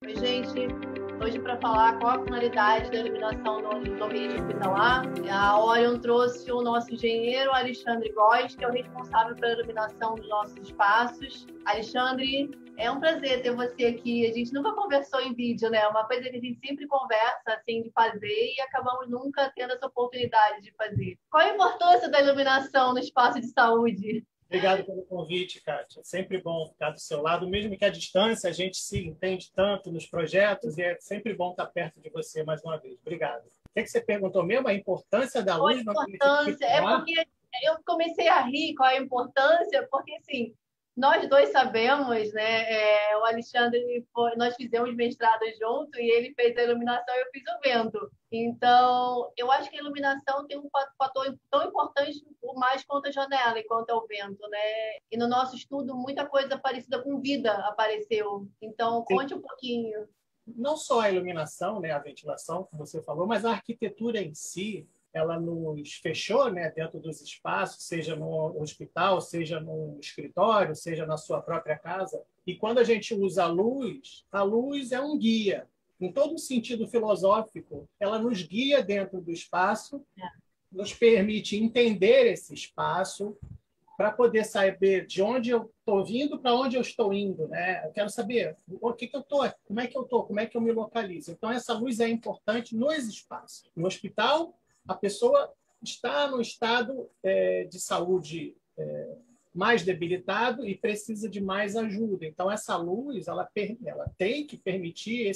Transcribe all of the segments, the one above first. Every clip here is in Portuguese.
Oi, gente. Hoje, para falar qual a finalidade da iluminação do ambiente hospitalar, a Orion trouxe o nosso engenheiro Alexandre Góes, que é o responsável pela iluminação dos nossos espaços. Alexandre, é um prazer ter você aqui. A gente nunca conversou em vídeo, né? Uma coisa que a gente sempre conversa, assim, de fazer e acabamos nunca tendo essa oportunidade de fazer. Qual a importância da iluminação no espaço de saúde? Obrigado pelo convite, Kátia. É sempre bom ficar do seu lado, mesmo que à distância a gente se entende tanto nos projetos e é sempre bom estar perto de você mais uma vez. Obrigado. O que você perguntou mesmo? A importância da Qual a luz no ambiente importância? É hospitalar? porque eu comecei a rir qual a importância, porque assim, nós dois sabemos, né? O Alexandre, nós fizemos mestrado junto e ele fez a iluminação e eu fiz o vento. Então, eu acho que a iluminação tem um fator tão importante, por mais quanto a janela e quanto ao vento, né? E no nosso estudo, muita coisa parecida com vida apareceu. Então, Sim. conte um pouquinho. Não só a iluminação, né, a ventilação, como você falou, mas a arquitetura em si, ela nos fechou, né, dentro dos espaços, seja no hospital, seja no escritório, seja na sua própria casa. E quando a gente usa a luz é um guia. Em todo sentido filosófico, ela nos guia dentro do espaço, nos permite entender esse espaço, para poder saber de onde eu estou vindo, para onde eu estou indo, né? Eu quero saber o que eu estou, como é que eu estou, como é que eu me localizo. Então, essa luz é importante nos espaços. No hospital, a pessoa está no estado de saúde mais debilitado e precisa de mais ajuda. Então, essa luz ela tem que permitir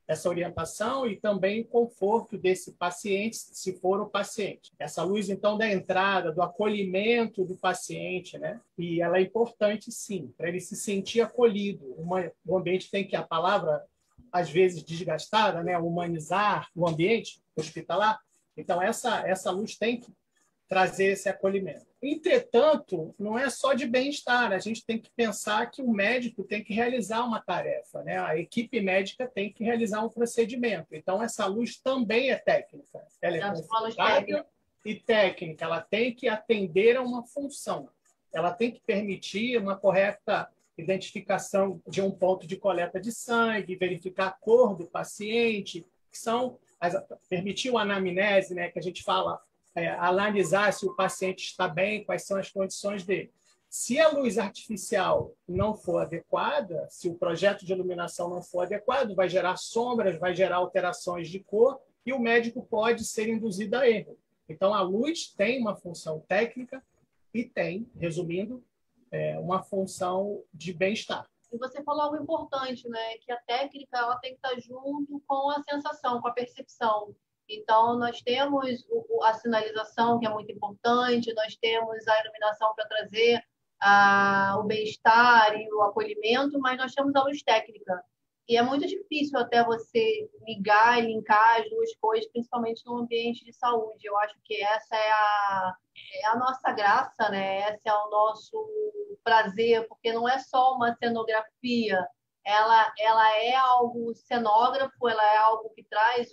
essa orientação e também o conforto desse paciente, se for o paciente. Essa luz, então, da entrada, do acolhimento do paciente, né? E ela é importante, sim, para ele se sentir acolhido. O ambiente tem que, a palavra, às vezes desgastada, né? Humanizar o ambiente hospitalar. Então, essa luz tem que trazer esse acolhimento. Entretanto, não é só de bem-estar, a gente tem que pensar que o médico tem que realizar uma tarefa, né? A equipe médica tem que realizar um procedimento. Então, essa luz também é técnica. Ela é confortável e técnica, ela tem que atender a uma função. Ela tem que permitir uma correta identificação de um ponto de coleta de sangue, verificar a cor do paciente, que são permitir uma anamnese, né, que a gente fala analisar se o paciente está bem, quais são as condições dele. Se a luz artificial não for adequada, se o projeto de iluminação não for adequado, vai gerar sombras, vai gerar alterações de cor e o médico pode ser induzido a erro. Então, a luz tem uma função técnica e tem, resumindo, uma função de bem-estar. E você falou algo importante, né? Que a técnica ela tem que estar junto com a sensação, com a percepção. Então, nós temos a sinalização, que é muito importante, nós temos a iluminação para trazer o bem-estar e o acolhimento, mas nós temos a luz técnica. E é muito difícil até você ligar e linkar as duas coisas, principalmente no ambiente de saúde. Eu acho que essa é a nossa graça, né? Esse é o nosso prazer, porque não é só uma cenografia, ela é algo cenógrafo, ela é algo que traz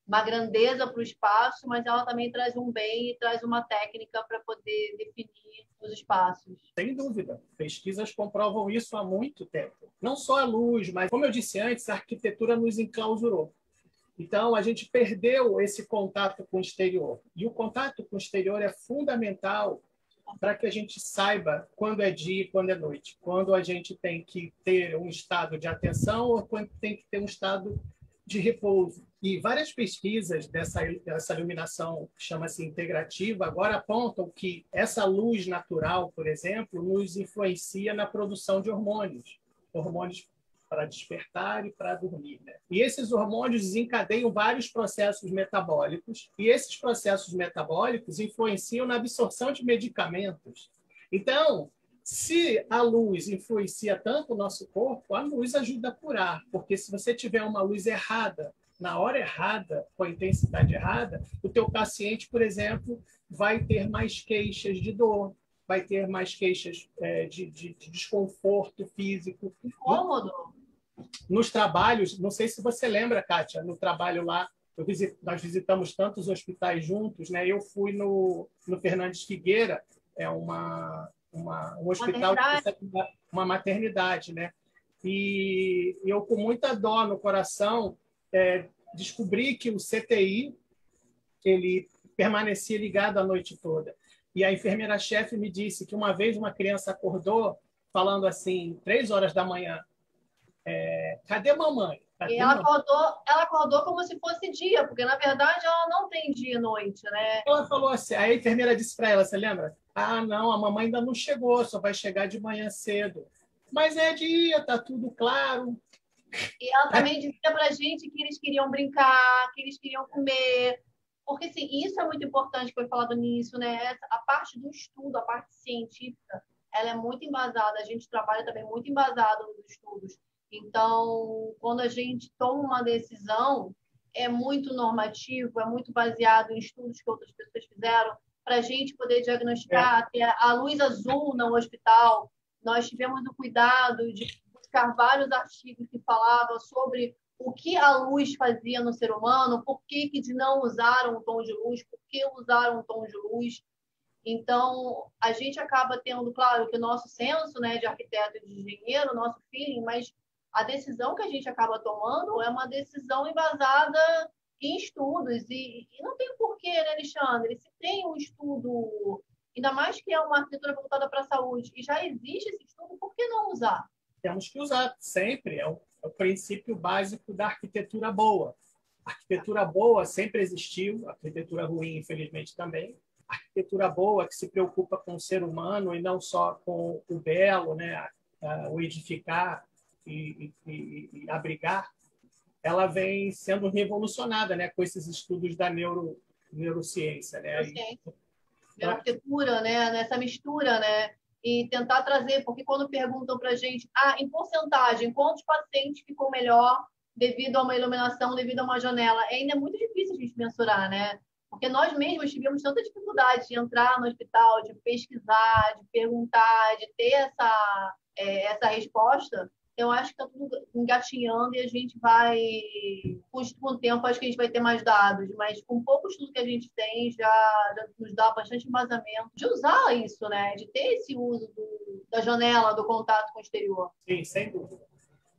uma grandeza para o espaço, mas ela também traz um bem e traz uma técnica para poder definir os espaços. Sem dúvida. Pesquisas comprovam isso há muito tempo. Não só a luz, mas, como eu disse antes, a arquitetura nos enclausurou. Então, a gente perdeu esse contato com o exterior. E o contato com o exterior é fundamental para que a gente saiba quando é dia e quando é noite, quando a gente tem que ter um estado de atenção ou quando tem que ter um estado de repouso. E várias pesquisas dessa iluminação, que chama-se integrativa, agora apontam que essa luz natural, por exemplo, nos influencia na produção de hormônios para despertar e para dormir, né? E esses hormônios desencadeiam vários processos metabólicos, e esses processos metabólicos influenciam na absorção de medicamentos. Então, se a luz influencia tanto o nosso corpo, a luz ajuda a curar, porque se você tiver uma luz errada, na hora errada, com a intensidade errada, o teu paciente, por exemplo, vai ter mais queixas de dor, vai ter mais queixas de desconforto físico. Incômodo. Nos trabalhos, não sei se você lembra, Kátia, no trabalho lá, nós visitamos tantos hospitais juntos, né? Eu fui no Fernandes Figueira, um hospital que recebe uma maternidade, né? E eu, com muita dó no coração, descobri que o CTI ele permanecia ligado a noite toda. E a enfermeira-chefe me disse que uma vez uma criança acordou falando assim, 3 horas da manhã, cadê mamãe? Cadê E ela acordou como se fosse dia, porque na verdade ela não tem dia e noite, né? Ela falou assim, aí a enfermeira disse para ela, você lembra? Ah, não, a mamãe ainda não chegou, só vai chegar de manhã cedo. Mas é dia, tá tudo claro. E ela também dizia para a gente que eles queriam brincar, que eles queriam comer. Porque, assim, isso é muito importante, que foi falado nisso, né? A parte do estudo, a parte científica, ela é muito embasada. A gente trabalha também muito embasado nos estudos. Então, quando a gente toma uma decisão, é muito normativo, é muito baseado em estudos que outras pessoas fizeram, para a gente poder diagnosticar, ter a luz azul no hospital. Nós tivemos o cuidado de buscar vários artigos que falavam sobre o que a luz fazia no ser humano, por que de não usar um tom de luz, por que usar um tom de luz. Então, a gente acaba tendo, claro, que o nosso senso, né, de arquiteto e de engenheiro, o nosso feeling, mas a decisão que a gente acaba tomando é uma decisão embasada em estudos. E não tem porquê, né, Alexandre? Se tem um estudo, ainda mais que é uma arquitetura voltada para a saúde, e já existe esse estudo, por que não usar? Temos que usar sempre, é o princípio básico da arquitetura boa. A arquitetura boa sempre existiu, a arquitetura ruim, infelizmente, também. A arquitetura boa que se preocupa com o ser humano e não só com o belo, né, o edificar e abrigar, ela vem sendo revolucionada, né, com esses estudos da neurociência. Né? Arquitetura, né, nessa mistura, né? E tentar trazer, porque quando perguntam para a gente, em porcentagem, quantos pacientes ficou melhor devido a uma iluminação, devido a uma janela, ainda é muito difícil a gente mensurar, né? Porque nós mesmos tivemos tanta dificuldade de entrar no hospital, de pesquisar, de perguntar, de ter essa resposta. Eu acho que está tudo engatinhando e a gente vai, com o tempo, acho que a gente vai ter mais dados, mas com pouco estudo que a gente tem, já nos dá bastante embasamento de usar isso, né? De ter esse uso da janela, do contato com o exterior. Sim, sem dúvida.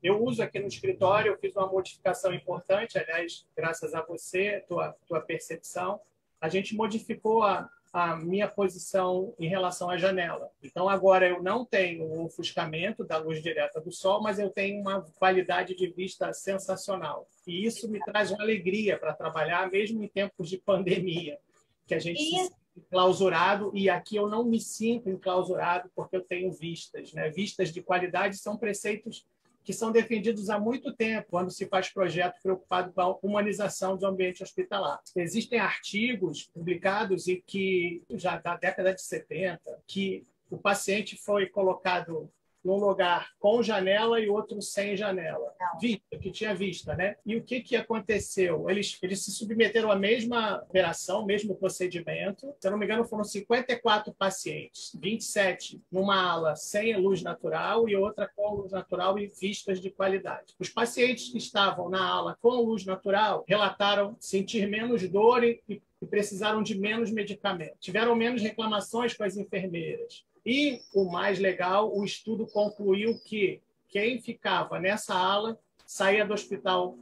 Eu uso aqui no escritório, eu fiz uma modificação importante, aliás, graças a você, tua percepção. A gente modificou a minha posição em relação à janela. Então, agora eu não tenho o ofuscamento da luz direta do sol, mas eu tenho uma qualidade de vista sensacional. E isso me traz uma alegria para trabalhar, mesmo em tempos de pandemia, que a gente se sente enclausurado, e aqui eu não me sinto enclausurado porque eu tenho vistas. Né? Vistas de qualidade são preceitos que são defendidos há muito tempo, quando se faz projeto preocupado com a humanização do ambiente hospitalar. Existem artigos publicados e que, já da década de 70, que o paciente foi colocado num lugar com janela e outro sem janela, que tinha vista, né? E o que aconteceu? Eles se submeteram à mesma operação, mesmo procedimento. Se eu não me engano, foram 54 pacientes, 27 numa ala sem luz natural e outra com luz natural e vistas de qualidade. Os pacientes que estavam na ala com luz natural relataram sentir menos dor e precisaram de menos medicamento. Tiveram menos reclamações com as enfermeiras. E, o mais legal, o estudo concluiu que quem ficava nessa ala saía do hospital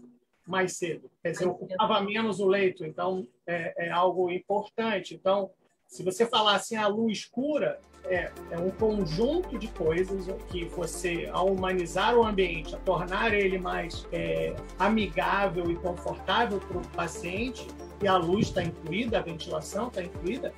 mais cedo. Quer dizer, ocupava menos o leito. Então, é algo importante. Então, se você falar assim, a luz escura é um conjunto de coisas que você, ao humanizar o ambiente, a tornar ele mais amigável e confortável para o paciente, e a luz está incluída, a ventilação está incluída,